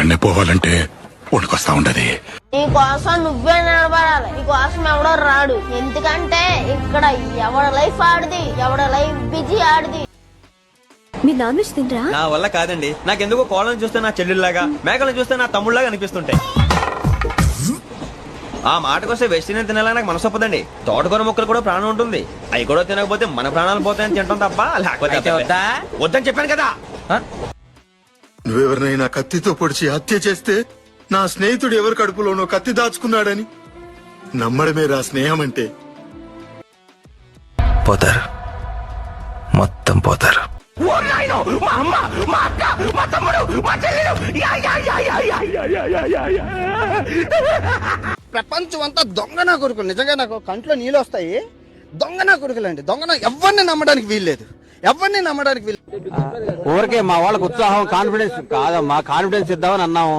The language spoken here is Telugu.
ఒక్కడనే పోవాలంటే ఉడికొస్తా ఉండదు. నీ కోసం నువ్వే నిలబడాలి, నీ కోసం ఎవడో రాడు. ఎందుకంటే ఇక్కడ ఎవడ లైఫ్ ఆడిది, ఎవడ లైఫ్ బిజీ ఆడిది. మీరు నాన్ వెజ్ తినరా? నా వల్ల కాదండి. నాకెందుకో కోళ్ళని చూస్తే నా చెల్లెల్లాగా, మేకలను చూస్తే నా తమ్ముళ్లాగా అనిపిస్తుంటాయి. ఆ మాటకొస్తే వెస్టిరియన్ తినాలని నాకు మనసు ఒప్పదండి. తోటకూర మొక్కలు కూడా ప్రాణం ఉంటుంది. అవి కూడా తినకపోతే మన ప్రాణాలు పోతాయని తింటాం తప్ప లేకపోతే వద్దని చెప్పాను కదా. నువ్వెవరినైనా కత్తితో పొడిచి హత్య చేస్తే నా స్నేహితుడు ఎవరి కడుపులోనో కత్తి దాచుకున్నాడని నమ్మడమే రా స్నేహం అంటే. పోతారు, మొత్తం పోతారు. ప్రపంచం అంతా దొంగ నా కొడుకులు. నిజంగా నాకు కంట్లో నీళ్ళు వస్తాయి. దొంగ నా కొడుకులు అండి. దొంగ ఎవరిని నమ్మడానికి వీల్లేదు, ఎవరిని నమ్మడానికి వీల్లేదు. ఊరికే మా వాళ్ళకి ఉత్సాహం, కాన్ఫిడెన్స్ కాదమ్మా, కాన్ఫిడెన్స్ ఇద్దామని అన్నాము.